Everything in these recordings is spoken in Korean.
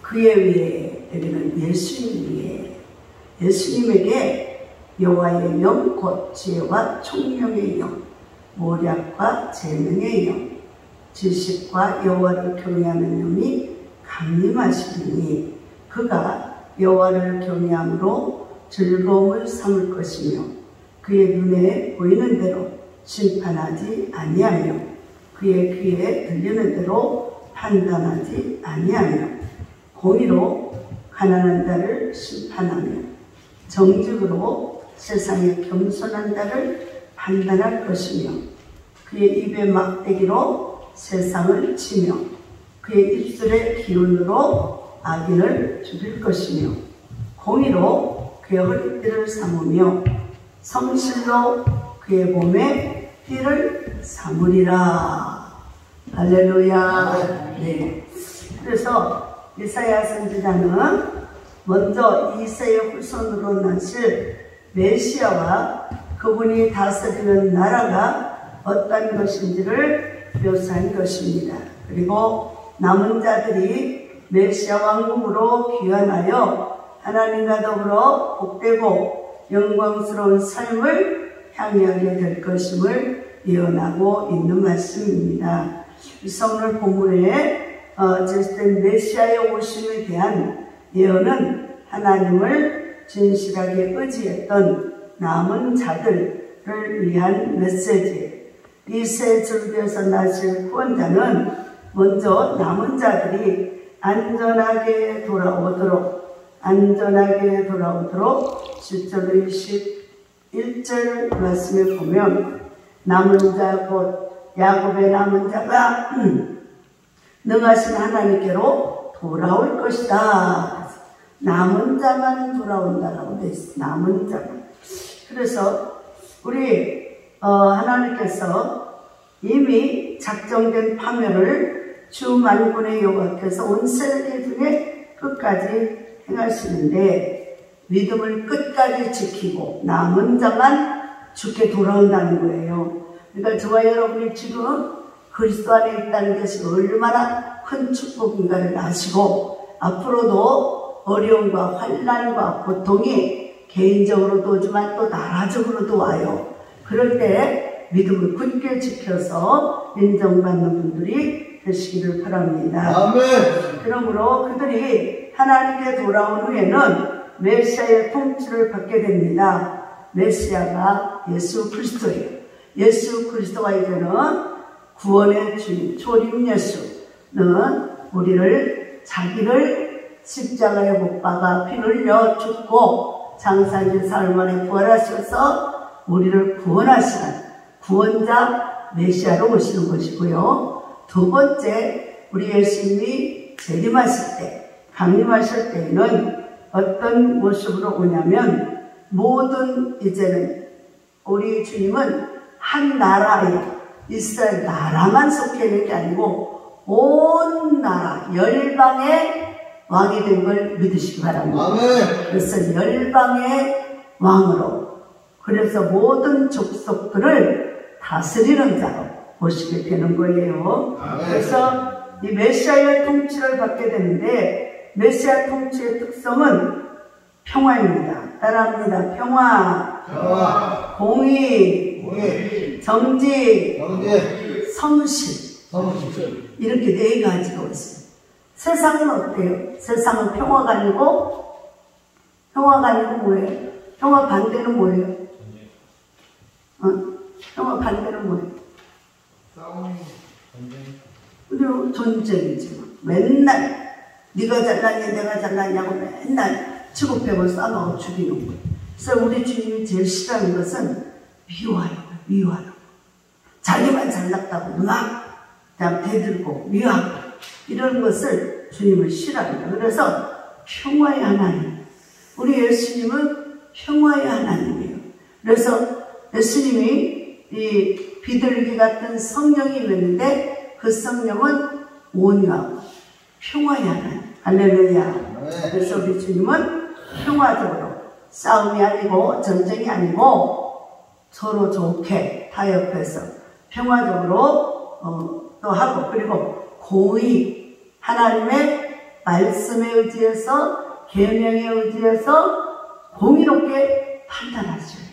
그의 위에, 여기는 예수님 위에, 예수님에게 여호와의 영 곧 지혜와 총명의 영, 모략과 재능의 영, 지식과 여호와를 경외하는 영이 강림하시리니 그가 여호와를 경외함으로 즐거움을 삼을 것이며 그의 눈에 보이는 대로 심판하지 아니하며 그의 귀에 들리는 대로 판단하지 아니하며 공의로 가난한 자를 심판하며 정직으로 세상에 겸손한 자를 판단할 것이며 그의 입의 막대기로 세상을 치며 그의 입술의 기운으로 악인을 죽일 것이며 공의로 그의 허리띠를 삼으며 성실로 그의 몸에 띠를 삼으리라. 할렐루야. 네. 그래서 이사야 선지자는 먼저 이새의 후손으로 나실 메시아와 그분이 다스리는 나라가 어떤 것인지를 묘사한 것입니다. 그리고 남은 자들이 메시아 왕국으로 귀환하여 하나님과 더불어 복되고 영광스러운 삶을 향유하게 될 것임을 예언하고 있는 말씀입니다. 그래서 오늘 본문에 제시된 메시아의 오심에 대한 예언은 하나님을 진실하게 의지했던 남은 자들을 위한 메시지. 이 새 줄기에서 나실 구원자는 먼저 남은 자들이 안전하게 돌아오도록 10절 21절 말씀에 보면 남은 자 곧 야곱의 남은 자가 능하신 하나님께로 돌아올 것이다. 남은 자만 돌아온다라고 되어 있어요. 남은 자만. 그래서 우리 하나님께서 이미 작정된 파멸을 주 만군의 여호와께서 온 세계 중에 끝까지 행하시는데 믿음을 끝까지 지키고 남은 자만 주께 돌아온다는 거예요. 그러니까 저와 여러분이 지금 그리스도 안에 있다는 것이 얼마나 큰 축복인가를 아시고 앞으로도 어려움과 환난과 고통이 개인적으로도 오지만 또 나라적으로도 와요. 그럴 때 믿음을 굳게 지켜서 인정받는 분들이 되시기를 바랍니다. 아멘. 그러므로 그들이 하나님께 돌아온 후에는 메시아의 통치를 받게 됩니다. 메시아가 예수 그리스도예요. 예수 그리스도가 이제는 구원의 주인, 초림 예수는 우리를 자기를 십자가에 못 박아 피 흘려 죽고 장사진 사흘 만에 부활하셔서 우리를 구원하시는 구원자 메시아로 오시는 것이고요. 두 번째, 우리 예수님이 재림하실 때, 강림하실 때에는 어떤 모습으로 오냐면 모든 이제는 우리 주님은 한 나라에 이스라엘 나라만 속해 있는 게 아니고 온 나라 열방의 왕이 된 걸 믿으시기 바랍니다. 아멘. 그래서 열방의 왕으로 그래서 모든 족속들을 다스리는 자로 보시게 되는 거예요. 아멘. 그래서 이 메시아의 통치를 받게 되는데 메시아 통치의 특성은 평화입니다. 따라합니다. 평화. 공의. 정직. 성실. 이렇게 네 가지가 있어요. 세상은 어때요? 세상은 평화가 아니고 뭐예요? 평화 반대는 뭐예요? 평화 반대는 뭐예요? 그리고 전쟁이지. 맨날 네가 잘났냐 내가 잘났냐고 맨날 치고빼고 싸우고 죽이는 거예요. 그래서 우리 주님이 제일 싫어하는 것은 미워하는 거. 자기만 잘났다고 막 대들고 미워하고 이런 것을 주님을 싫어합니다. 그래서 평화의 하나님, 우리 예수님은 평화의 하나님이에요. 그래서 예수님이 이 비둘기 같은 성령이 있는데 그 성령은 온유하고 평화의 하나님. 할렐루야. 그래서 우리 주님은 평화적으로 싸움이 아니고 전쟁이 아니고 서로 좋게 타협해서 평화적으로 또 하고 그리고 공의 하나님의 말씀에 의지해서 계명에 의지해서 공의롭게 판단하셔요.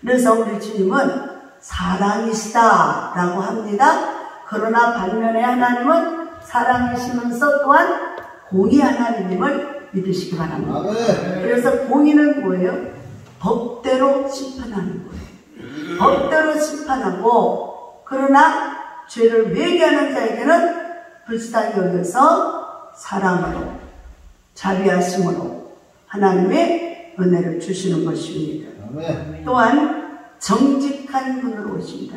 그래서 우리 주님은 사랑이시다라고 합니다. 그러나 반면에 하나님은 사랑이시면서 또한 공의 하나님임을 믿으시기 바랍니다. 그래서 공의는 뭐예요? 법대로 심판하는 거예요. 법대로 심판하고, 그러나 죄를 회개하는 자에게는 불쌍히 여겨서 사랑으로 자비하심으로 하나님의 은혜를 주시는 것입니다. 또한 정직한 분으로 오십니다.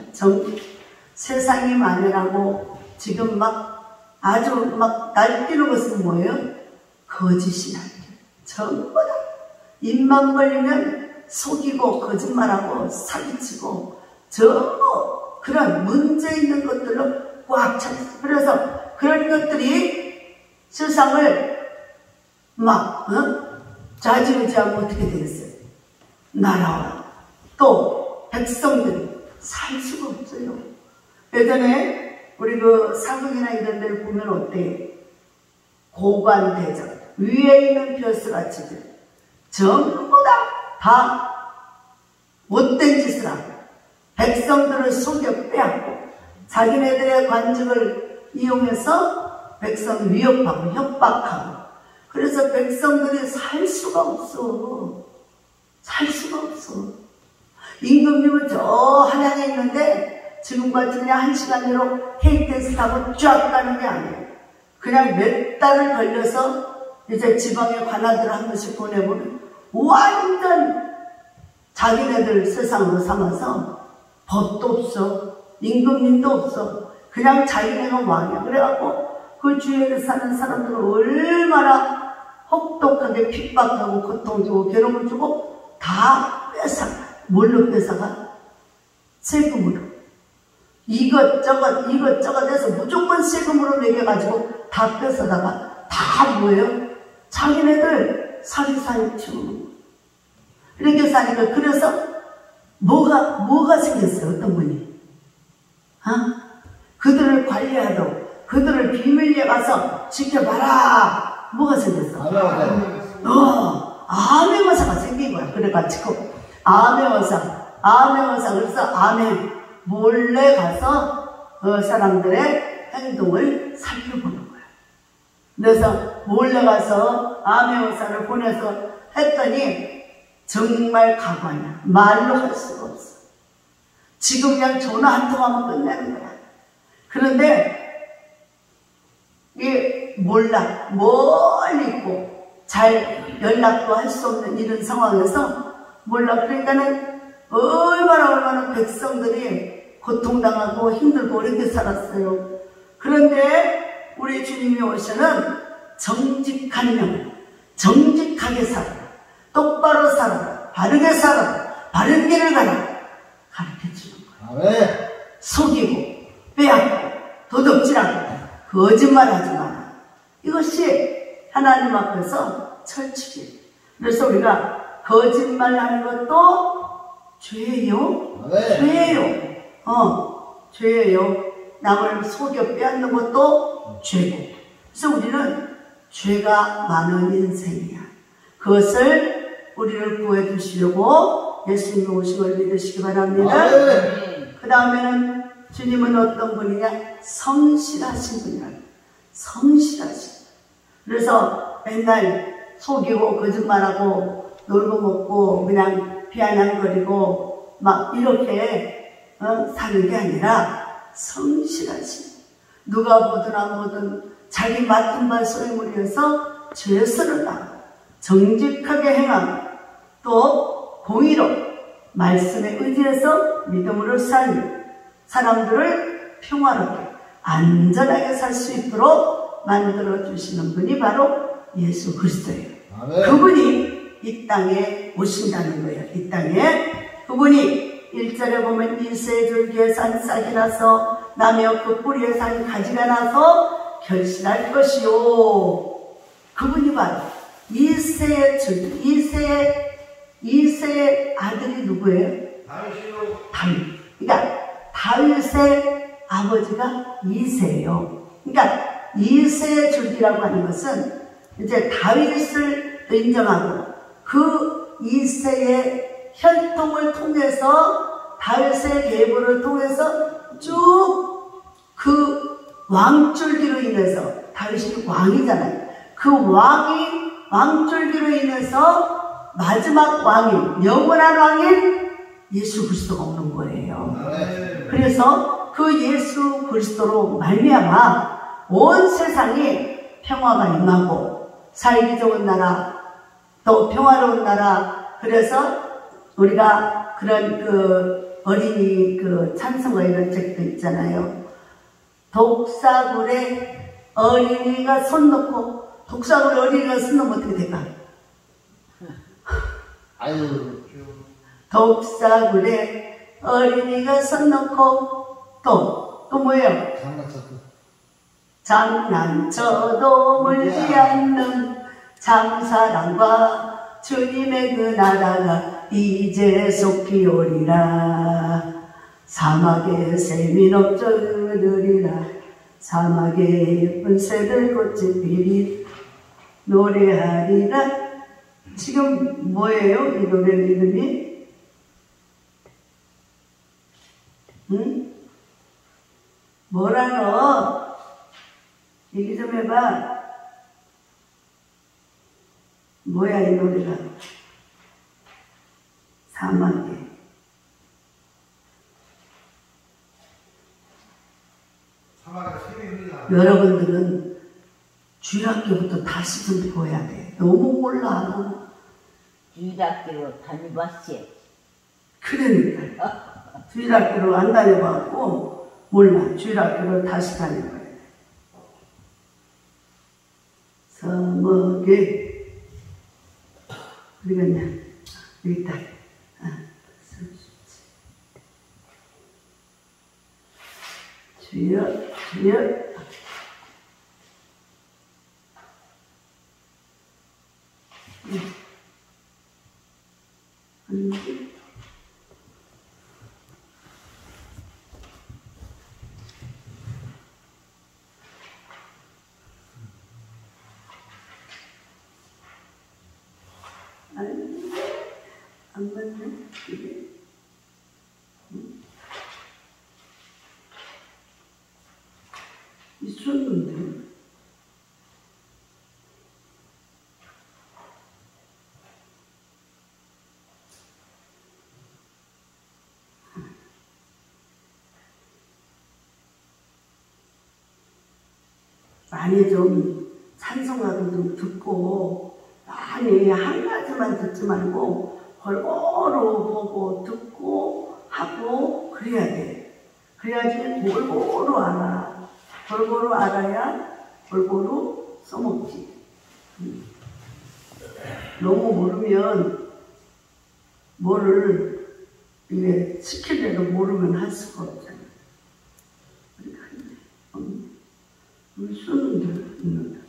세상이 만연하고 지금 막 아주 막 날뛰는 것은 뭐예요? 거짓이 날뛰어요. 전부 다 입만 벌리면 속이고 거짓말하고 사기치고 전부 그런 문제 있는 것들로 꽉 찼어요. 그래서 그런 것들이 세상을 막 좌지우지하면 어떻게 되겠어요? 나라와 또 백성들이 살 수가 없어요. 예전에 우리 그 사극이나 이런 데를 보면 어때요? 고관대전 위에 있는 벼슬아치들 전부 다 못된 짓을 하고 백성들을 속여 빼앗고 자기네들의 관직을 이용해서 백성을 위협하고 협박하고, 그래서 백성들이 살 수가 없어. 살 수가 없어. 임금님은 저 한양에 있는데 지금같이 그냥 1시간으로 KTX 타고 쫙 가는 게 아니에요. 그냥 몇 달을 걸려서 이제 지방에 관아들을 한 번씩 보내보면 완전 자기네들 세상으로 삼아서 법도 없어, 임금님도 없어, 그냥 자기네가 왕이야. 그래갖고 그 주위에 사는 사람들을 얼마나 혹독하게 핍박하고 고통 주고 괴로움을 주고 다 뺏어가. 뭘로 뺏어가? 세금으로. 이것저것 해서 무조건 세금으로 매겨가지고 다 뺏어다가 다 뭐예요? 자기네들 사리사리 치우는 거예요. 이렇게 사니까 그래서 뭐가 생겼어요? 어떤 분이? 그들을 관리하도록 그들을 비밀리에 가서 지켜봐라. 뭐가 생겼어? 암행어사가 생긴 거야. 그래가지고 암행어사 그래서 암행 몰래 가서 사람들의 행동을 살펴보는 거야. 그래서 몰래 가서 암행어사를 보내서 했더니 정말 가관이야. 말로 할 수가 없어. 지금 그냥 전화 한 통하면 끝내는 거야. 그런데 이게 몰라. 멀리 있고 잘 연락도 할 수 없는 이런 상황에서 몰라. 그러니까는 얼마나 백성들이 고통당하고 힘들고 이렇게 살았어요. 그런데 우리 주님이 오셔는 정직한 명, 정직하게 살아라, 똑바로 살아라, 바르게 살아라, 바른 길을 가라 가르쳐주는 거예요. 속이고 빼앗고 도둑질하고 거짓말하지 마라. 이것이 하나님 앞에서 철칙이에요. 그래서 우리가 거짓말하는 것도 죄예요. 죄예요. 죄예요. 남을 속여 빼앗는 것도 죄고. 그래서 우리는 죄가 많은 인생이야. 그것을 우리를 구해 주시려고 예수님이 오신 걸 믿으시기 바랍니다. 그 다음에는 주님은 어떤 분이냐? 성실하신 분이야. 성실하신. 그래서 맨날 속이고 거짓말하고 놀고 먹고 그냥 비아냥거리고 막 이렇게 사는 게 아니라 성실하신. 누가 보든 안 보든 자기 맡은 바 소유물이어서 죄수를 하고 정직하게 행하고 또 공의로 말씀에 의지해서 믿음으로 살며 사람들을 평화롭게 안전하게 살 수 있도록 만들어주시는 분이 바로 예수 그리스도예요. 그분이 이 땅에 오신다는 거예요. 이 땅에 그분이 1절에 보면 이새의 줄기에 산 싹이 나서 나며 그 뿌리에 산 가지가 나서 결실할 것이요. 그분이 바로 이새의 줄기, 이새의 아들이 누구예요? 다윗. 그러니까 다윗의 아버지가 이새예요. 그러니까 2세 주기라고 하는 것은 이제 다윗을 인정하고 그 2세의 혈통을 통해서 다윗의 계보를 통해서 쭉 그 왕줄기로 인해서 다윗이 왕이잖아요. 그 왕줄기로 인해서 마지막 왕인 영원한 왕인 예수 그리스도가 오는 거예요. 그래서 그 예수 그리스도로 말미암아 온 세상이 평화가 임하고 살기 좋은 나라 또 평화로운 나라. 그래서 우리가 그런 그 어린이 그 찬송가 이런 책도 있잖아요. 독사굴에 어린이가 손 놓고 독사굴에 어린이가 손 놓으면 어떻게 될까? 아유. 독사굴에 어린이가 손 놓고 또 뭐예요? 장난쳐도 물지 않는 참사랑과 주님의 그 나라가 이제 속히 오리라. 사막에 샘이 넘쳐흐르리라. 사막에 예쁜 새들꽃이 피리 노래하리라. 지금 뭐예요? 이 노래 이름이? 응? 뭐라노? 얘기 좀 해봐. 뭐야 이 노래가? 사막에 여러분들은 주일학교부터 다시 좀 보야 돼. 너무 몰라. 주일학교로 다녀봤지. 그러니까 주일학교로 안 다녀봤고 몰라. 주일학교를 다시 다녀봐야 돼. 사막에 어디갔냐? 여기 있다. 주여 주여. 안 맞네 이게. 있었는데. 많이 좀 찬송가도 좀 듣고 많이 한 가지만 듣지 말고 골고루 보고 듣고 하고 그래야 돼. 그래야지 골고루 알아. 골고루 알아야 골고루 써먹지. 너무 모르면 뭐를 이게 시킬 대로 모르면 할 수가 없잖아. 우리 쓰는데 있는다.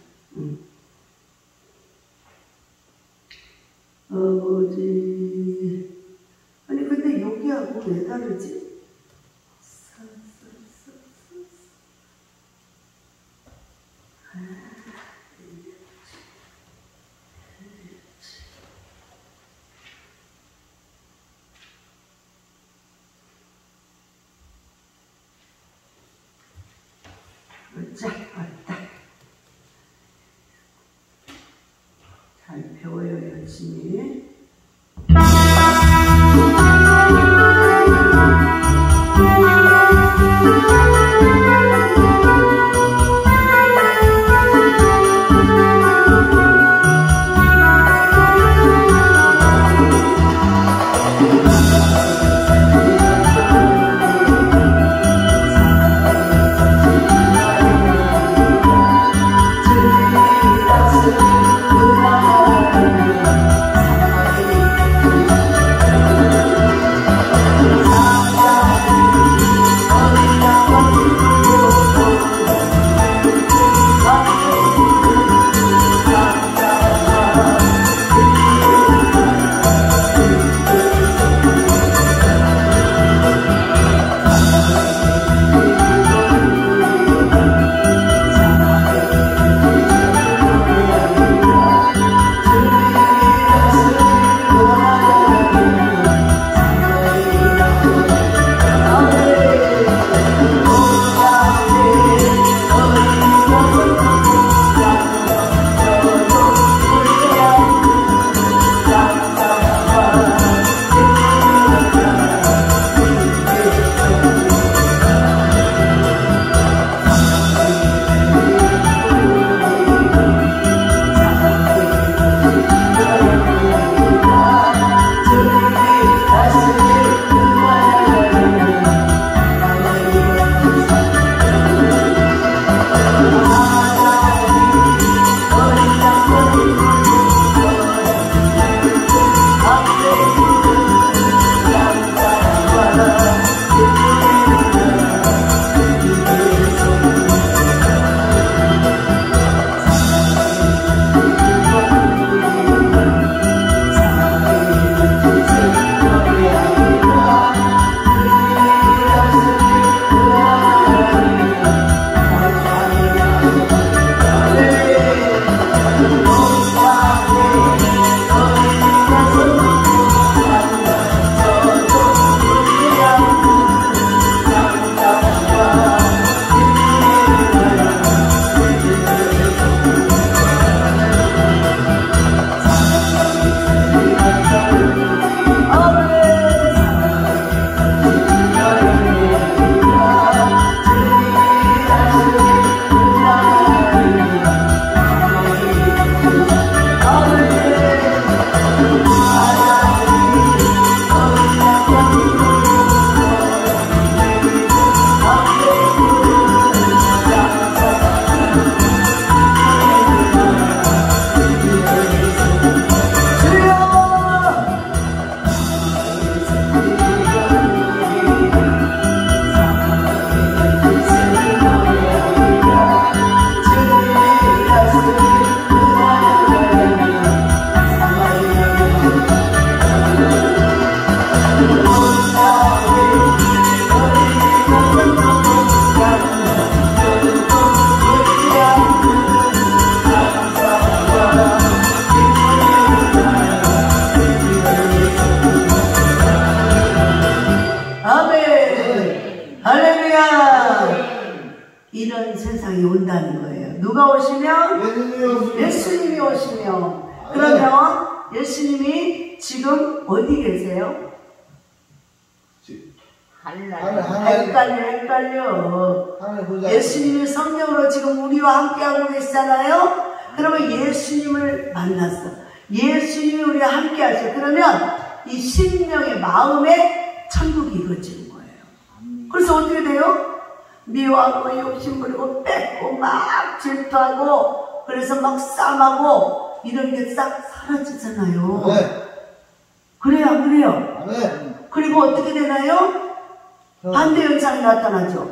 아버지. 아니 근데 여기하고 왜 다르지? 자, 왔다. 잘 배워요, 열심히. 세상에 온다는 거예요. 누가 오시면? 예수님이 오시면. 그러면 예수님이 지금 어디 계세요? 헷갈려. 예수님이 성령으로 지금 우리와 함께하고 계시잖아요. 그러면 예수님을 만났어. 예수님이 우리와 함께하죠. 그러면 이 심령의 마음에 천국이 이루어지는 거예요. 그래서 어떻게 돼요? 미워하고 욕심부리고 뺏고 막 질투하고 그래서 막 싸움하고 이런 게 싹 사라지잖아요. 그래요, 안 그래요? 그리고 어떻게 되나요? 반대 현상이 나타나죠.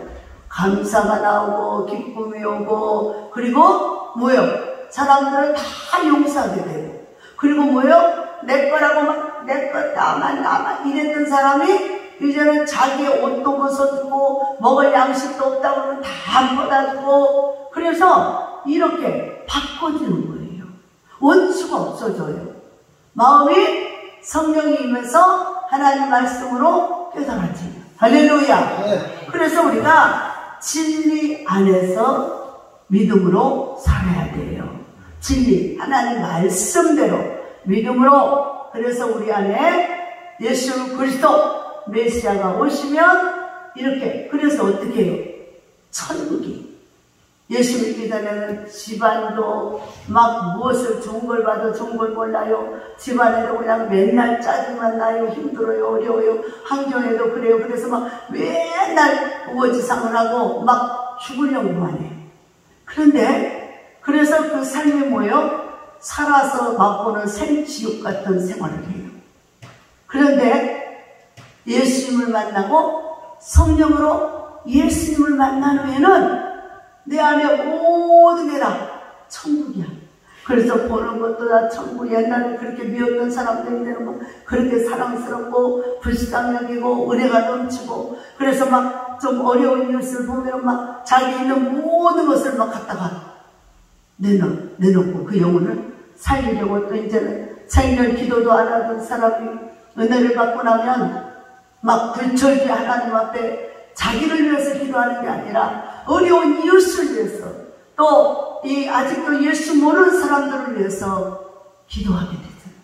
감사가 나오고 기쁨이 오고 그리고 뭐요? 사람들을 다 용서하게 되고 그리고 뭐요? 내 거라고 막 내 거 나만 이랬던 사람이 이제는 자기의 옷도 벗어주고 먹을 양식도 없다고 하면 다 받아주고 그래서 이렇게 바꿔지는 거예요. 원수가 없어져요. 마음이 성령이 임해서 하나님 말씀으로 깨달아지요. 할렐루야. 그래서 우리가 진리 안에서 믿음으로 살아야 돼요. 진리, 하나님 말씀대로 믿음으로. 그래서 우리 안에 예수 그리스도 메시아가 오시면 이렇게, 그래서 어떻게 해요? 천국이. 예수 믿기 전에는 집안도 막 무엇을 좋은 걸 봐도 좋은 걸 몰라요. 집안에도 그냥 맨날 짜증만 나요. 힘들어요. 어려워요. 환경에도 그래요. 그래서 막 맨날 우거지상을 하고 막 죽으려고만 해요. 그런데 그래서 그 삶이 뭐예요? 살아서 맛보는 생지옥 같은 생활을 해요. 그런데 예수님을 만나고 성령으로 예수님을 만난 후에는 내 안에 모든 게 다 천국이야. 그래서 보는 것도 다 천국. 옛날에 그렇게 미웠던 사람들인데는 뭐 그렇게 사랑스럽고 불쌍히 여기고 은혜가 넘치고 그래서 막 좀 어려운 일을 보면 막 자기 있는 모든 것을 막 갖다가 내놓고 그 영혼을 살리려고 또 이제는 생전 기도도 안 하던 사람이 은혜를 받고 나면 막 불철주의 하나님 앞에 자기를 위해서 기도하는 게 아니라 어려운 이웃을 위해서 또 이 아직도 예수 모르는 사람들을 위해서 기도하게 되잖아요.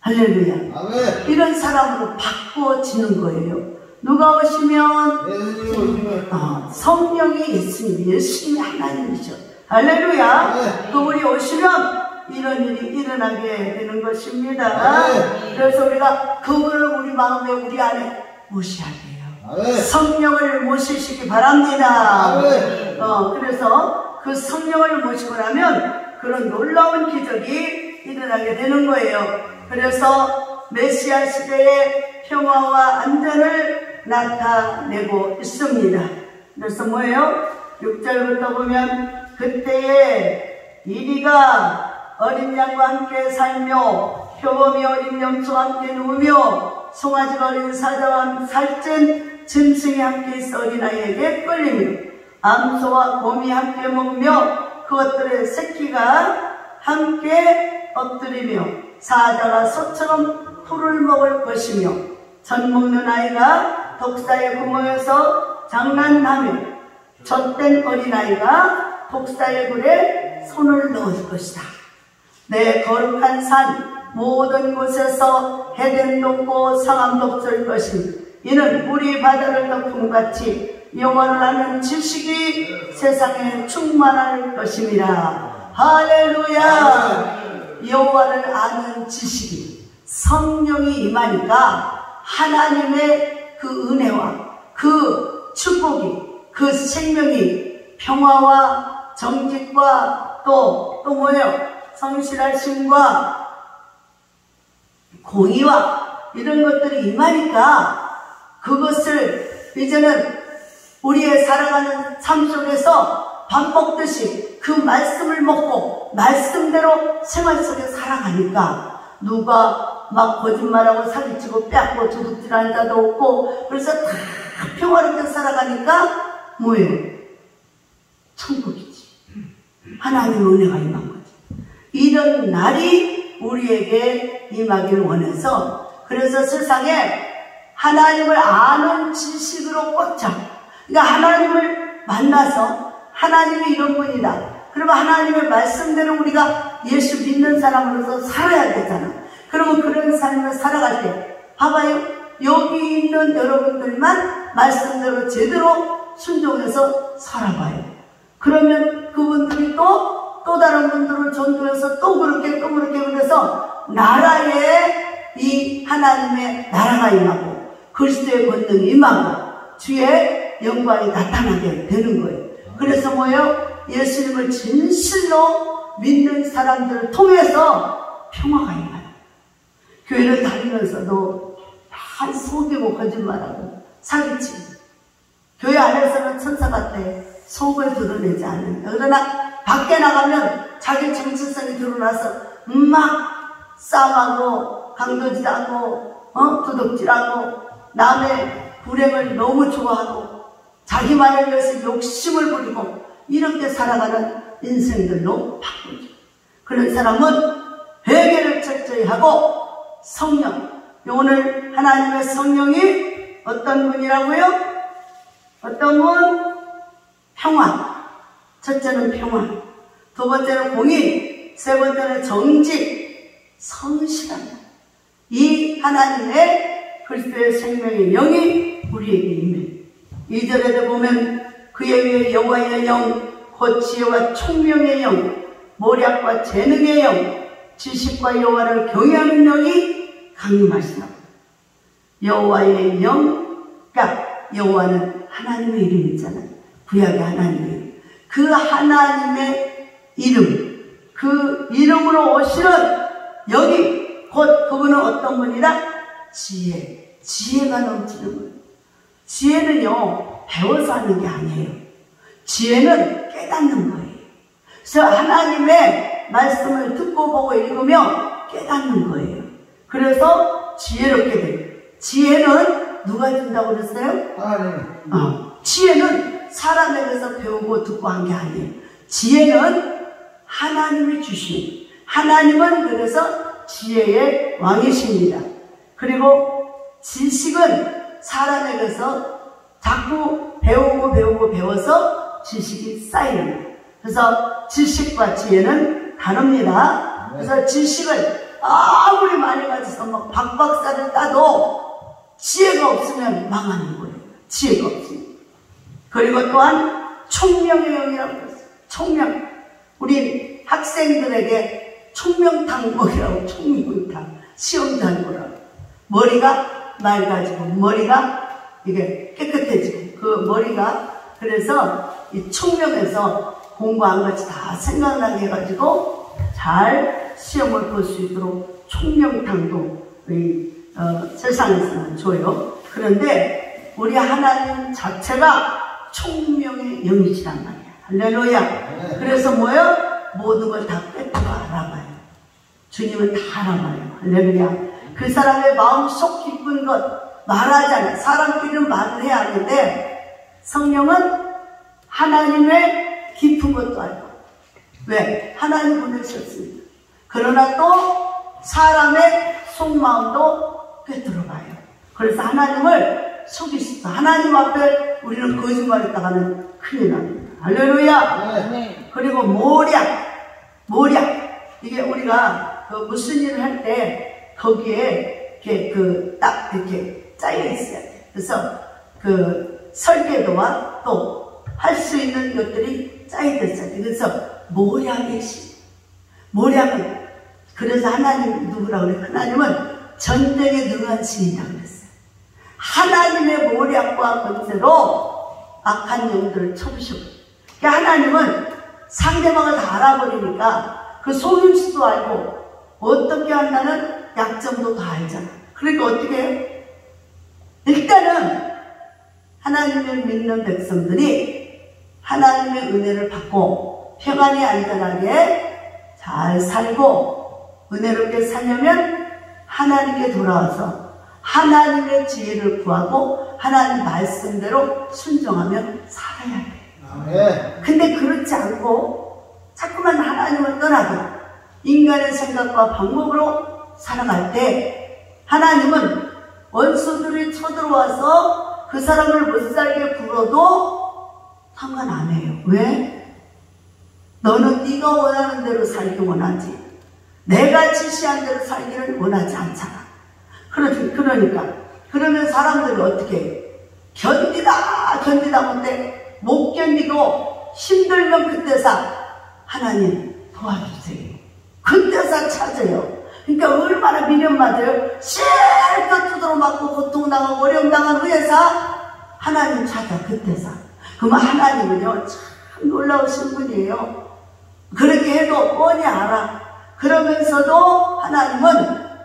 할렐루야. 아멘. 이런 사람으로 바꿔지는 거예요. 누가 오시면? 성령이 예수님이 하나님이죠. 할렐루야. 그분이 오시면 이런 일이 일어나게 되는 것입니다. 그래서 우리가 그분을 우리 마음에 우리 안에 모셔야 돼요. 성령을 모시시기 바랍니다. 그래서 그 성령을 모시고 나면 그런 놀라운 기적이 일어나게 되는 거예요. 그래서 메시아 시대의 평화와 안전을 나타내고 있습니다. 그래서 뭐예요? 6절부터 보면 그때에 이리가 어린 양과 함께 살며 표범이 어린 염소와 함께 누우며 송아지가 어린 사자와 살찐 짐승이 함께 있어 어린아이에게 끌리며 암소와 곰이 함께 먹으며 그것들의 새끼가 함께 엎드리며 사자가 소처럼 풀을 먹을 것이며 젖 먹는 아이가 독사의 구멍에서 장난하며 젖된 어린아이가 독사의 굴에 손을 넣을 것이다. 내 거룩한 산 모든 곳에서 해된 높고 상함 없을 것이니 이는 물이 바다를 덮음같이 여호와를 아는 지식이 세상에 충만할 것입니다. 할렐루야. 여호와를 아는 지식이 성령이 임하니까 하나님의 그 은혜와 그 축복이 그 생명이 평화와 정직과 또 뭐예요? 성실하심과 공의와 이런 것들이 임하니까 그것을 이제는 우리의 살아가는 삶 속에서 밥 먹듯이 그 말씀을 먹고 말씀대로 생활 속에 살아가니까 누가 막 거짓말하고 사기치고 빼앗고 도둑질하는 자도 없고 그래서 다 평화롭게 살아가니까 뭐예요? 천국이지. 하나님의 은혜가 임한 거지. 이런 날이 우리에게 임하길 원해서 그래서 세상에 하나님을 아는 지식으로 꽉 차. 그러니까 하나님을 만나서 하나님이 이런 분이다. 그러면 하나님의 말씀대로 우리가 예수 믿는 사람으로서 살아야 되잖아. 그러면 그런 삶을 살아갈 때 봐봐요. 여기 있는 여러분들만 말씀대로 제대로 순종해서 살아봐요. 그러면 그분들이 또 다른 분들을 전도해서 또 그렇게 그래서 나라에 이 하나님의 나라가 임하고 그리스도의 권능이 임하고 주의 영광이 나타나게 되는 거예요. 그래서 뭐예요? 예수님을 진실로 믿는 사람들을 통해서 평화가 임하요. 교회를 다니면서도 다 속이고 거짓말하고 사기치고 교회 안에서는 천사 같아 속을 드러내지 않는다. 그러나 밖에 나가면 자기 정체성이 드러나서 막 싸움하고 강도질하고 도둑질하고 남의 불행을 너무 좋아하고 자기만을 위해서 욕심을 부리고 이렇게 살아가는 인생들로 바꾸죠. 그런 사람은 회개를 철저히 하고 성령, 오늘 하나님의 성령이 어떤 분이라고요? 어떤 분? 평화. 첫째는 평화, 두 번째는 공의, 세 번째는 정직, 성실함. 이 하나님의 그리스도의 생명의 영이 우리에게 임해. 2절에도 보면 그에 위해 여호와의 영, 곧 지혜와 총명의 영, 모략과 재능의 영, 지식과 여호와를 경외하는 영이 강림하시나. 여호와의 영, 그러니까 여호와는 하나님의 이름이잖아요. 구약의 하나님의 이름. 그 하나님의 이름, 그 이름으로 오시는 영이 곧 그분은 어떤 분이다? 지혜가 넘치는 분. 지혜는요 배워서 하는 게 아니에요. 지혜는 깨닫는 거예요. 그래서 하나님의 말씀을 듣고 보고 읽으며 깨닫는 거예요. 그래서 지혜롭게 돼요. 지혜는 누가 준다고 그랬어요? 하나님. 지혜는 사람에게서 배우고 듣고 한 게 아니에요. 지혜는 하나님이 주신, 하나님은 그래서 지혜의 왕이십니다. 그리고 지식은 사람에게서 자꾸 배워서 지식이 쌓이는 거예요. 그래서 지식과 지혜는 다릅니다. 그래서 지식을 아무리 많이 가져서 막 박박사를 따도 지혜가 없으면 망하는 거예요. 지혜가 없으면. 그리고 또한 총명의 영이라고 했어요. 총명. 우리 학생들에게 총명탕목이라고, 총명탕. 시험 잘 보라고. 머리가 맑아지고, 머리가 이게 깨끗해지고, 그 머리가, 그래서 이 총명에서 공부한 것이 다 생각나게 해가지고, 잘 시험을 볼 수 있도록 총명탕도 세상에서는 줘요. 그런데 우리 하나님 자체가 총명의 영이시란 말이야. 할렐루야. 그래서 뭐예요? 모든 걸 다 꿰뚫어 알아봐요. 주님은 다 알아봐요. 할렐루야. 그 사람의 마음속 깊은 것 말하잖아요. 사람끼리는 말을 해야 하는데 성령은 하나님의 깊은 것도 알고. 왜? 하나님 보내셨습니다. 그러나 또 사람의 속마음도 꿰뚫어봐요. 그래서 하나님을 속일 수 있어. 하나님 앞에 우리는 거짓말했다가는 큰일 납니다. 할렐루야. 네. 그리고 모략. 이게 우리가 그 무슨 일을 할 때 거기에 이렇게 딱 이렇게 짜여 있어야 돼. 그래서 그 설계도와 또 할 수 있는 것들이 짜여 있어야 돼. 그래서 모략의 신. 모략은 그래서 하나님 누구라고 그래? 하나님은 전쟁에 능한 신이라고 그랬어요. 하나님의 모략과 권세로 악한 영들을 쳐부시고. 그러니까 하나님은 상대방을 다 알아버리니까 그 속임수도 알고 어떻게 한다는 약점도 다 알잖아. 그러니까 어떻게 해요? 일단은 하나님을 믿는 백성들이 하나님의 은혜를 받고 평안히 안전하게 잘 살고 은혜롭게 살려면 하나님께 돌아와서 하나님의 지혜를 구하고 하나님 말씀대로 순종하면 살아야 돼. 근데 그렇지 않고 자꾸만 하나님을 떠나고 인간의 생각과 방법으로 살아갈 때 하나님은 원수들이 쳐들어와서 그 사람을 못 살게 굴어도 상관 안 해요. 왜? 너는 네가 원하는 대로 살기 원하지 내가 지시한 대로 살기를 원하지 않잖아. 그러니까 그러면 사람들이 어떻게 해요? 견디다 못해 못 견디고 힘들면 그때서 하나님 도와주세요. 그때서 찾아요. 그러니까 얼마나 미련 맞아요. 실컷 두드러 맞고 고통당하고 어려움당한 후에서 하나님 찾아 그때서. 그러면 하나님은요 참 놀라우신 분이에요. 그렇게 해도 뻔히 알아. 그러면서도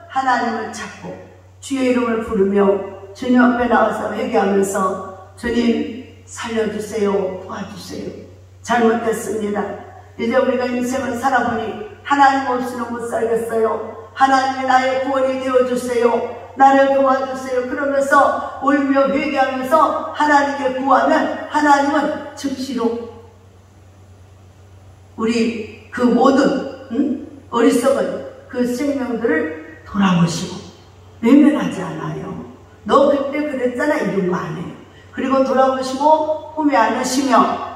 하나님을 찾고 주의 이름을 부르며 주님 앞에 나와서 회개하면서 주님 살려주세요. 도와주세요. 잘못했습니다. 이제 우리가 인생을 살아보니 하나님 없이는 못 살겠어요. 하나님이 나의 구원이 되어주세요. 나를 도와주세요. 그러면서 울며 회개하면서 하나님께 구하면 하나님은 즉시로 우리 그 모든 어리석은 그 생명들을 돌아보시고 외면하지 않아요. 너 그때 그랬잖아 이런 거 안 해요. 그리고 돌아보시고 품에 안으시며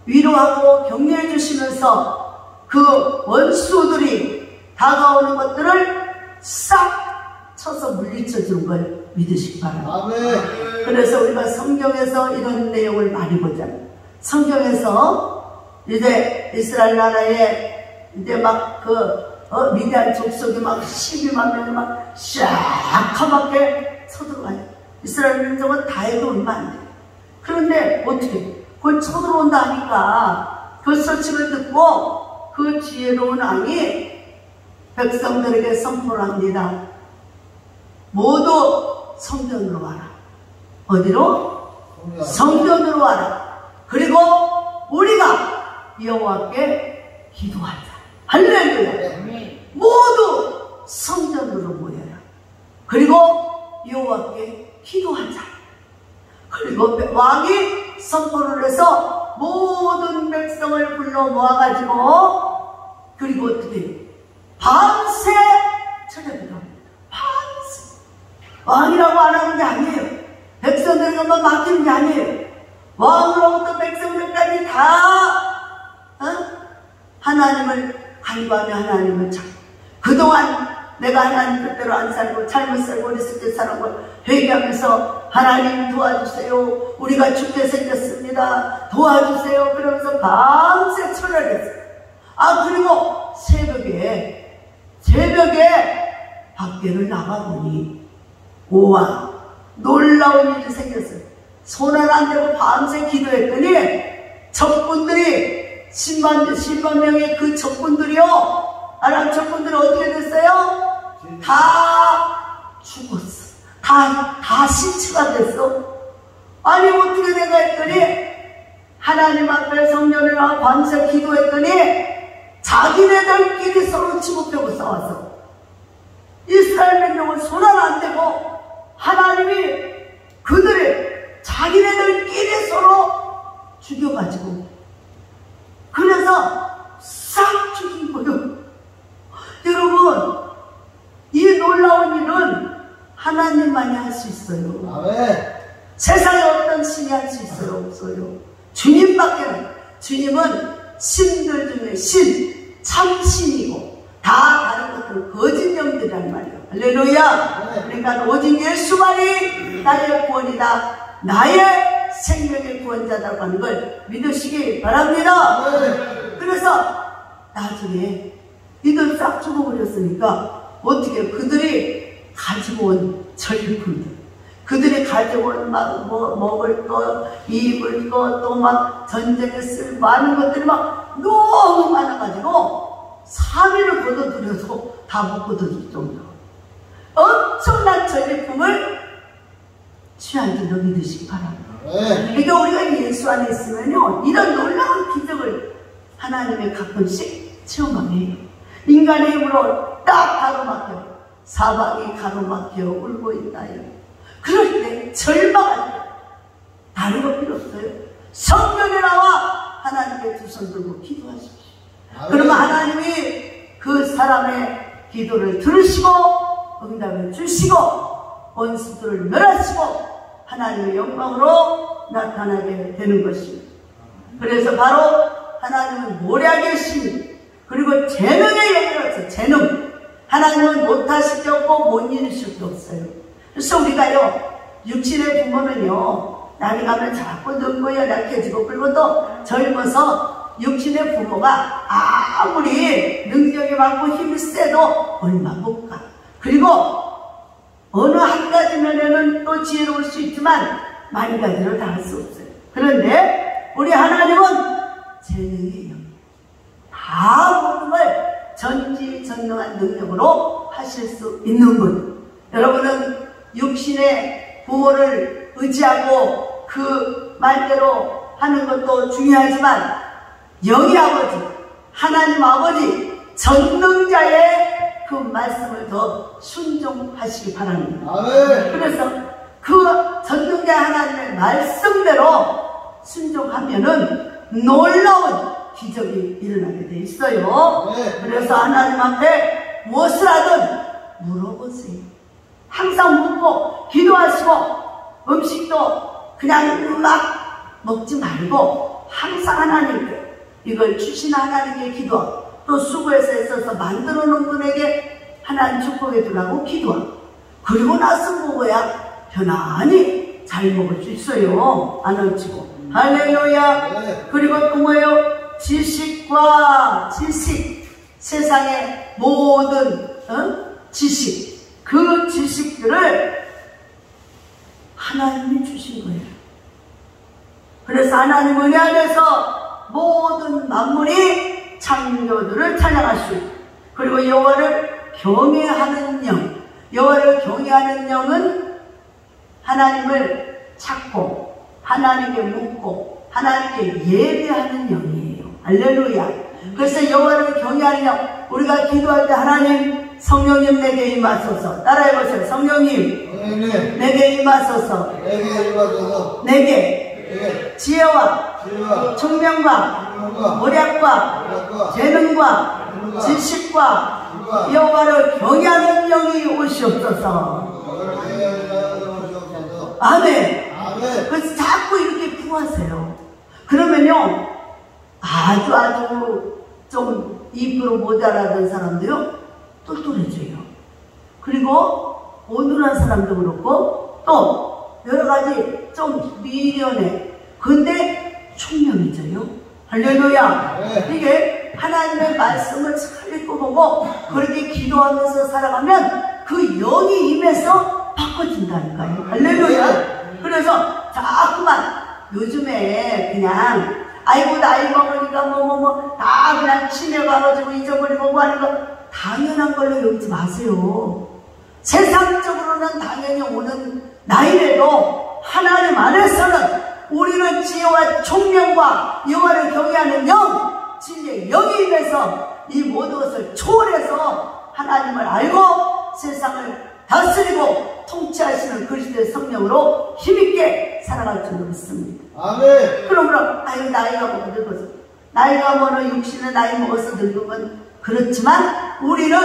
위로하고 격려해 주시면서 그 원수들이 다가오는 것들을 싹 쳐서 물리쳐 주는 걸 믿으시기 바랍니다. 아멘. 그래서 우리가 성경에서 이런 내용을 많이 보잖아요. 성경에서 이제 이스라엘 나라에 이제 막 미디안 족속이 막 12만 명이 막 샤카맣게 쳐들어가요. 이스라엘 민족은 다 해도 얼마 안 돼요. 그런데 어떻게 그걸 쳐들어온다 하니까 그 소식을 듣고 그 지혜로운 왕이 백성들에게 선포를 합니다. 모두 성전으로 와라. 어디로? 성전으로 와라. 그리고 우리가 여호와께 기도하자. 할렐루야. 모두 성전으로 모여라. 그리고 여호와께 기도하자. 그리고 왕이 선포를 해서 모든 백성을 불러 모아가지고 그리고 어떻게 밤새 철회를 합니다. 밤새. 왕이라고 안 하는 게 아니에요. 백성들에게만 맡기는 게 아니에요. 왕으로부터 백성들까지 다 하나님을 간구하며 하나님을 찾고 그동안 내가 하나님 뜻대로 안 살고 잘못 살고 어리석게 살은 걸 회개하면서 하나님 도와주세요. 우리가 죽게 생겼습니다. 도와주세요. 그러면서 밤새 철회를 했어요. 그리고 새벽에 밖에를 나가보니 오와 놀라운 일이 생겼어요. 손을 안 대고 밤새 기도했더니 적군들이 10만 명의 그 적군들이요. 아람 적군들이 어떻게 됐어요? 다 죽었어. 다 시체가 됐어. 아니 어떻게 된가 했더니 하나님 앞에 성전에 나와 밤새 기도했더니 자기네들끼리 서로 치고펴고 싸웠어. 이스라엘 민족은 손 하나 안 대고 하나님이 그들을 자기네들끼리 서로 죽여가지고 그래서 싹 죽인 거예요. 여러분 이 놀라운 일은 하나님만이 할 수 있어요. 아멘. 세상에 어떤 신이 할 수 있어요? 없어요. 주님밖에는. 주님은 신들 중에 신, 참신이고 다 다른 것들은 거짓 영들이란 말이에요. 할렐루야. 그러니까 오직 예수만이 나의 구원이다. 나의 생명의 구원자라고 하는 걸 믿으시기 바랍니다. 그래서 나중에 이들 싹 죽어버렸으니까 어떻게 그들이 가지고 온 전리품들, 그들이 가지고 온 막 먹을 거, 입을 거, 또 막 전쟁에 쓸 많은 것들이 막 너무 많아가지고 3일을 걷어들여도 다 못 걷어줄 정도로 엄청난 전리품을 취한 줄로 믿으시기 바랍니다. 그러니까 우리가 예수 안에 있으면요 이런 놀라운 기적을 하나님의 가끔씩 체험하게 해요. 인간의 힘으로 딱 가로막혀 사방이 가로막혀 울고 있다요. 그럴 때 절망할 때 다른 거 필요 없어요. 성전에 나와 하나님께 두 손 들고 기도하십시오. 그러면 하나님이 그 사람의 기도를 들으시고 응답을 주시고 원수들을 멸하시고 하나님의 영광으로 나타나게 되는 것입니다. 그래서 바로 하나님은 모략의 신, 그리고 재능의 영이라서 재능. 하나님은 못하실 게 없고 못 이루실 게 없어요. 그래서 우리가요, 육신의 부모는요, 나이 가면 자꾸 늙고 연약해지고, 그리고 또 젊어서 육신의 부모가 아무리 능력이 많고 힘이 세도 얼마 못 가. 그리고 어느 한 가지 면에는 또 지혜로울 수 있지만 많은 가지를 다 할 수 없어요. 그런데 우리 하나님은 재능이에요. 다 모든 걸 전지전능한 능력으로 하실 수 있는 분. 여러분은 육신의 부모를 의지하고 그 말대로 하는 것도 중요하지만 영의 아버지, 하나님 아버지, 전능자의 그 말씀을 더 순종하시기 바랍니다. 그래서 그 전능자 하나님의 말씀대로 순종하면은 놀라운 기적이 일어나게 돼 있어요. 그래서 하나님 앞에 무엇을 하든 물어보세요. 항상 묻고 기도하시고, 음식도 그냥 막 먹지 말고 항상 하나님께, 이걸 주신 하나님께 기도하고, 또 수고해서 애써서 만들어 놓은 분에게 하나님 축복해 주라고 기도하고, 그리고 나서 먹어야 편안히 잘 먹을 수 있어요. 안 얹히고. 할렐루야. 그리고 또 뭐예요? 지식과 지식, 세상의 모든 지식, 그 지식들을 하나님이 주신 거예요. 그래서 하나님 은혜 안에서 모든 만물이 창조주를 찬양할 수 있고, 그리고 여호와를 경외하는 영, 여호와를 경외하는 영은 하나님을 찾고 하나님께 묻고 하나님께 예배하는 영이에요. 할렐루야. 그래서 여호와를 경외하는 영, 우리가 기도할 때 하나님, 성령님 내게 임하소서. 따라해보세요. 성령님 내게 임하소서. 내게 지혜와 총명과 모략과 재능과 지식과 여호와를 경외하는 영이 오시옵소서. 아멘. 그래서 자꾸 이렇게 구하세요. 그러면요, 아주 좀 2% 모자라던 사람도요 똘똘해져요. 그리고 온순한 사람도 그렇고 또 여러가지 좀 미련해. 근데 총명해져요. 할렐루야. 이게 하나님의 말씀을 잘 읽고 보고 그렇게 기도하면서 살아가면 그 영이 임해서 바꿔진다니까요. 할렐루야. 그래서 자꾸만 요즘에 그냥 아이고 나이 먹으니까 다 그냥 치매가가지고 잊어버리고 뭐 하는 거 당연한 걸로 여기지 마세요. 세상적으로는 당연히 오는 나이래도 하나님 안에서는 우리는 지혜와 총명과 여호와를 경외하는 영, 진리의 영이 임해서 이 모든 것을 초월해서 하나님을 알고 세상을 다스리고 통치하시는 그리스도의 성령으로 힘있게 살아갈 줄 믿습니다. 아멘. 그럼 아유 나이가 먹고 늙어서, 나이가 뭐는 육신의 나이 먹어서 늙은 건 그렇지만 우리는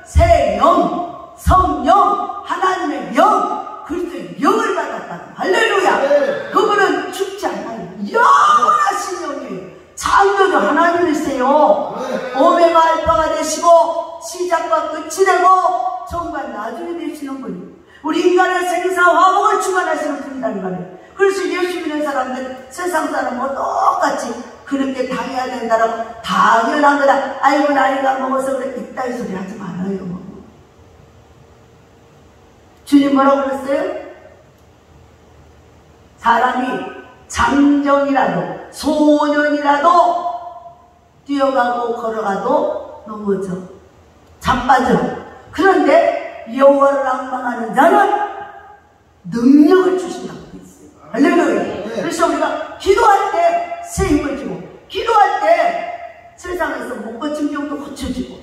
새 영, 성령, 하나님의 영, 그리스도의 영을 받았다. 할렐루야. 네. 그분은 죽지 않아요. 영원하신 영이에요. 창조주 하나님이세요. 네. 오메가 알파가 되시고 시작과 끝이 되고 처음과 나중에 되시는 분이에요. 우리 인간의 생사 화복을 주관하시는 분이라는 말이에요. 그래서 예수 믿는 사람들, 세상 사람은 똑같이 그렇게 당해야 된다라고 당연한 거다. 아이고 나이가 먹어서 그래, 이따위 소리 하지 말아요. 주님 뭐라고 그랬어요? 사람이 장정이라도 소년이라도 뛰어가고 걸어가도 넘어져, 자빠져. 그런데 여호와를 앙망하는 자는 능력을 주신다고 했어요. 할렐루야. 그래서 우리가 기도할 때 새 힘을 주고, 기도할 때 세상에서 못 고친 병도 고쳐지고,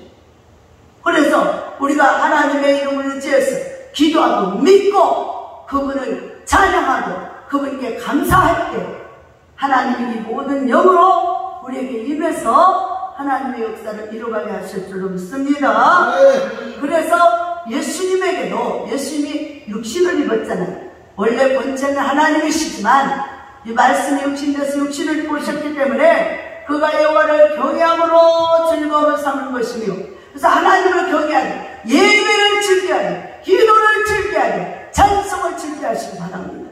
그래서 우리가 하나님의 이름을 의지해서 기도하고 믿고 그분을 찬양하고 그분께 감사할 때 하나님이 이 모든 영으로 우리에게 임해서 하나님의 역사를 이루어가게 하실 줄로 믿습니다. 그래서 예수님에게도, 예수님이 육신을 입었잖아요. 원래 본체는 하나님이시지만 이 말씀이 육신돼서 육신을 보셨기 때문에 그가 여호와를 경외함으로 즐거움을 삼을 것이며, 그래서 하나님을 경외하되 예배를 즐겨하되 기도를 즐겨하되 찬송을 즐겨하시기 바랍니다.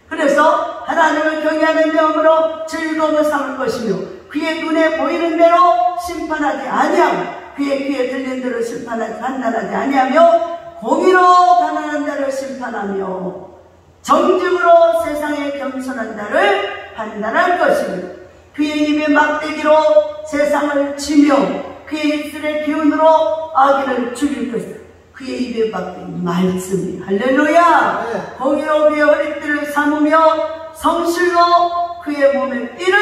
그래서 하나님을 경외하는 마음으로 즐거움을 삼을 것이며 그의 눈에 보이는 대로 심판하지 아니하고 그의 귀에 들리는 대로 판단하지 아니하며 공의로 가난한 자를 심판하며 정직으로 세상에 겸손한 자를 판단할 것이며 그의 입의 막대기로 세상을 치며 그의 입술의 기운으로 악인을 죽일 것이다. 그의 입의 막대기 말씀이 할렐루야. 네. 공의로 그의 허리띠를 삼으며 성실로 그의 몸의 띠를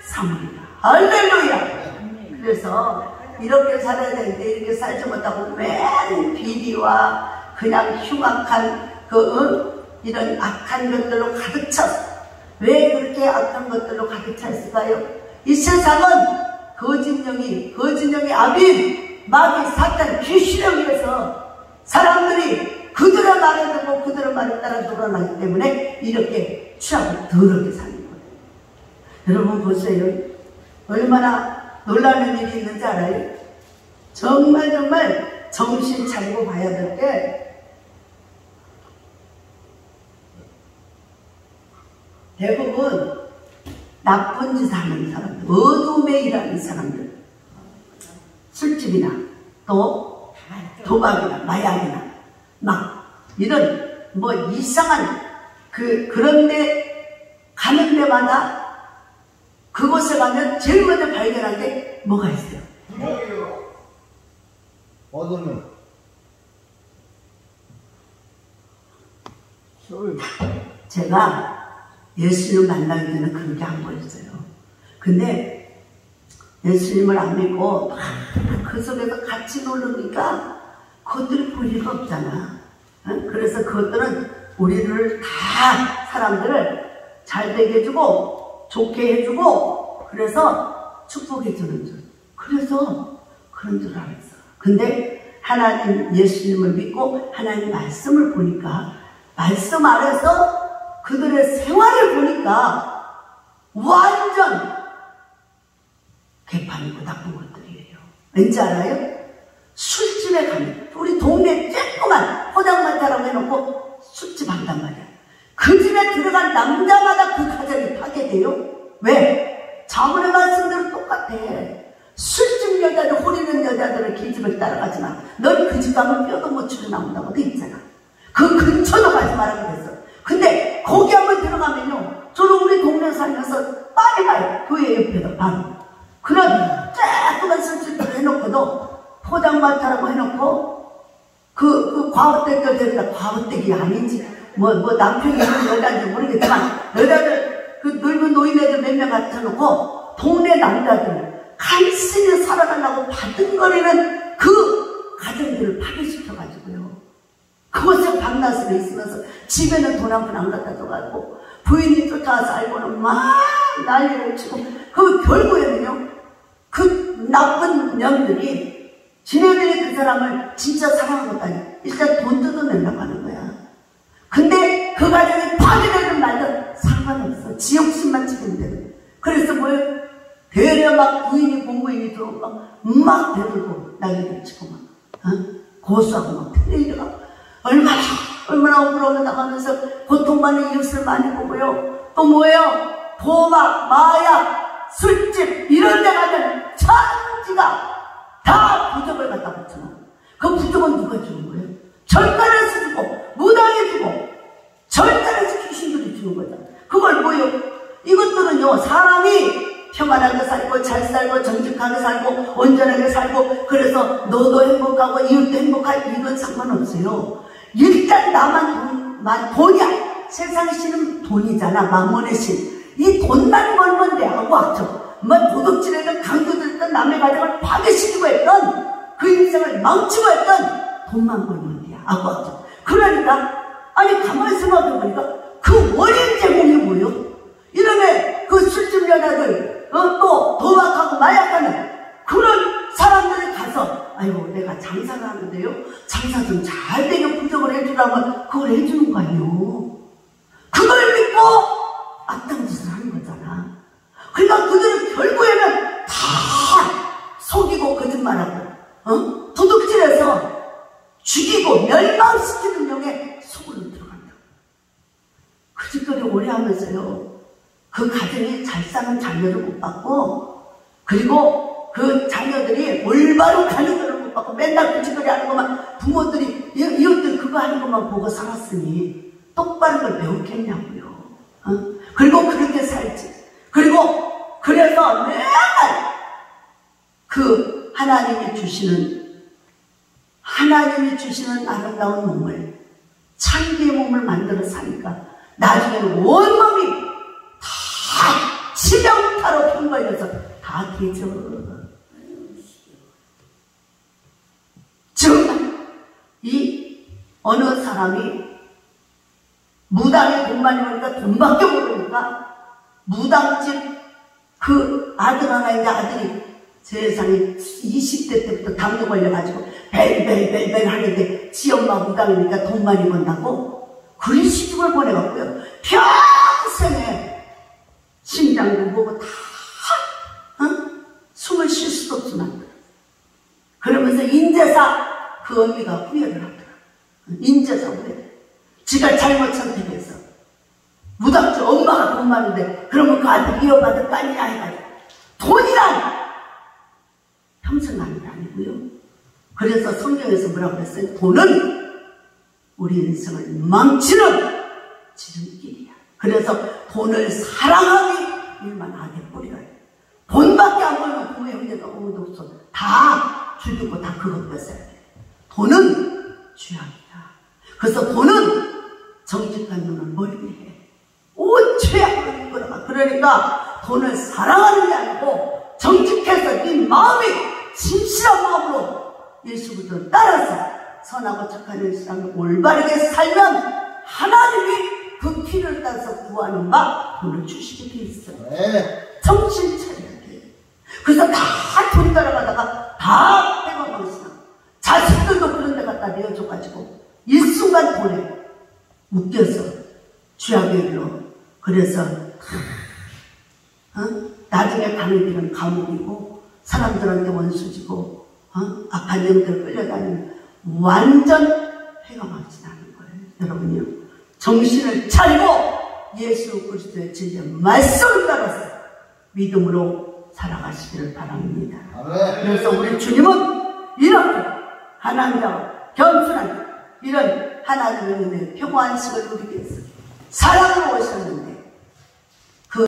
삼으리라. 할렐루야. 네. 그래서 이렇게 살아야 되는데 이렇게 살지 못하고 맨 비리와 그냥 흉악한 이런 악한 것들로 가득 찼어. 왜 그렇게 악한 것들로 가득 찼을까요? 이 세상은 거짓령이 아빈, 마귀, 사탄, 귀신에 의해서 사람들이 그들의 말을 듣고 그들의 말에 따라 돌아가기 때문에 이렇게 취하고 더럽게 사는 거예요. 여러분 보세요. 얼마나 놀라는 일이 있는지 알아요? 정말 정신 차리고 봐야 될 게, 대부분 나쁜 짓 하는 사람들, 어둠에 일하는 사람들, 술집이나 또 도박이나 마약이나 막 이런 뭐 이상한 그런데 가는 데마다 그곳에 가면 제일 먼저 발견한 게 뭐가 있어요? 어둠이 술. 제가 예수님 만나기 전에 그런 게 안 보였어요. 근데 예수님을 안 믿고 막 그 속에서 같이 놀으니까 그것들이 볼 리가 없잖아. 그래서 그것들은 우리를 다 사람들을 잘 되게 해주고 좋게 해주고 그래서 축복해 주는 줄. 그래서 그런 줄 알았어. 근데 하나님 예수님을 믿고 하나님 말씀을 보니까 말씀 아래서 그들의 생활을 보니까 완전 개판이고 나쁜 것들이에요. 왠지 알아요? 술집에 가면 우리 동네 쬐끄만 포장마차라고 해놓고 술집 한단 말이야. 그 집에 들어간 남자마다 그 가정이 파괴돼요. 왜? 자문의 말씀대로 똑같아. 술집 여자들, 호리는 여자들을 기집을 따라가지 마. 넌 그 집 가면 뼈도 못 추려 나온다고 돼 있잖아. 그 근처도 가지 말라고 그랬어. 근데 거기 한번 들어가면요, 저는 우리 동네 살면서 빨리 가요. 교회 옆에도 바로. 그런 조그만 술집을 해놓고도 포장마차라고 해놓고 그 과부댁들 데려다, 과부댁이 아닌지 뭐 남편이 있는 여자인지 모르겠지만 여자들 그 늙은 노인네들 몇 명 갖춰놓고 동네 남자들 간신히 살아가려고 바둥거리는 그 가정들을 파괴시켜가지고요. 그것에 밤낮으로 있으면서 집에는 돈 한 푼 안 갖다 줘가지고 부인이 쫓아와서 알고는 막 난리를 치고 그 결국에는요, 그 나쁜 년들이 지네들이 그 사람을 진짜 사랑한 것도 아니야. 일단 돈 뜯어내려고 하는 거야. 근데 그 가정이 파괴되든 말든 상관없어. 지 욕심만 지키면 되거든. 그래서 뭐예요? 되려 막 부인이 공부인이 들어오고 막 대들고 난리를 치고 막 고소하고 막 테레이드가 얼마나 억울하게 나가면서 고통받는 이웃을 많이 보고요. 또 뭐예요? 도박, 마약, 술집 이런 데 가면 천지가 다 부적을 갖다 붙여놓고 그 부적은 누가 주는 거예요? 절단해서 주고 무당에 주고 절단해서 귀신들이 주는 거잖아. 그걸 뭐예요? 이것들은요, 사람이 평안하게 살고 잘 살고 정직하게 살고 온전하게 살고 그래서 너도 행복하고 이웃도 행복하고 이건 상관없어요. 일단 나만 돈이야. 세상의 신은 돈이잖아. 만몬의 신. 이 돈만 벌면 돼 하고 악죠. 뭐 도둑질했든 강도들든 남의 가정을 파괴시키고 했던 그 인생을 망치고 했던 돈만 벌면 돼 하고 악죠. 그러니까 아니 가만히 생각해보니까 그 원인 제공이 뭐예요? 이러면 그 술집 여자들 또 도박하고 마약하는 그런 사람들이 가서 아이고 내가 장사를 하는데요, 장사 좀 잘 되게 부탁을 해주라면 그걸 해주는 거 아니에요. 그걸 믿고 악당 짓을 가정에 속으로 들어간다. 그 짓거리 오래 하면서요, 그 가정이 잘 사는 자녀를 못 받고, 그리고 그 자녀들이 올바로 가는 것을 못 받고 맨날 그 짓거리 하는 것만, 부모들이 이웃들 그거 하는 것만 보고 살았으니 똑바른 걸 배웠겠냐고요. 그리고 그렇게 살지. 그리고 그래서 맨날 그 하나님이 주시는 아름다운 몸을, 창기의 몸을 만들어 사니까 나중에는 온몸이 다 치명타로 병 걸려서 다 되죠. 지금 이 어느 사람이 무당에 돈 많이 버니까 돈밖에 모르니까 무당집 그 아들 하나 있는데 아들이 세상에 20대 때부터 당뇨 걸려가지고 벨벨벨벨 하는데 지 엄마 무당이니까 돈 많이 번다고 그리 시집을 보내갖고요. 평생에 심장도 뭐고 다 숨을 쉴 수도 없지만 그러면서 인제사 그 언니가 후회를 하더라. 인제사 후회. 지가 잘못 선택해서 무당집 엄마가 돈 많은데 그러면 그 아들 이어받을 거 아니냐 해가지고 돈이란 평생 가는 게 아니고요. 그래서 성경에서 뭐라고 그랬어요? 돈은 우리 인생을 망치는 지름길이야. 그래서 돈을 사랑하기 일만 악의 뿌리가 있어요. 돈밖에 안 벌면 부모의 형제도 어머니도 없어. 다 죽이고 다 그것 뺏어야 돼. 돈은 죄악이야. 그래서 돈은 정직한 눈을 멀게 해. 온 죄악을 이끌어가. 그러니까 돈을 사랑하는 게 아니고 정직해서 네 마음이 진실한 마음으로 예수부터 따라서 선하고 착한 일상을 올바르게 살면 하나님이 그 피를 따서 구하는 바 돈을 주시게 돼 있어요. 정신 차려야 돼. 그래서 다 돈 따라가다가 다 빼먹었어. 자식들도 그런 데 갖다 내어줘가지고 일순간 돈에 묶여서 죄악의 일로. 그래서 나중에 가는 길은 감옥이고 사람들한테 원수지고 악한 영들 끌려다니는 완전 해가 망치나는 거예요. 여러분요, 정신을 차리고 예수 그리스도의 진리의 말씀을 따라서 믿음으로 살아가시기를 바랍니다. 그래서 우리 주님은 이렇게 가난자와 겸손한 이런 하나님의 은혜, 평화안식을 누리기 위해서 사랑으로 오셨는데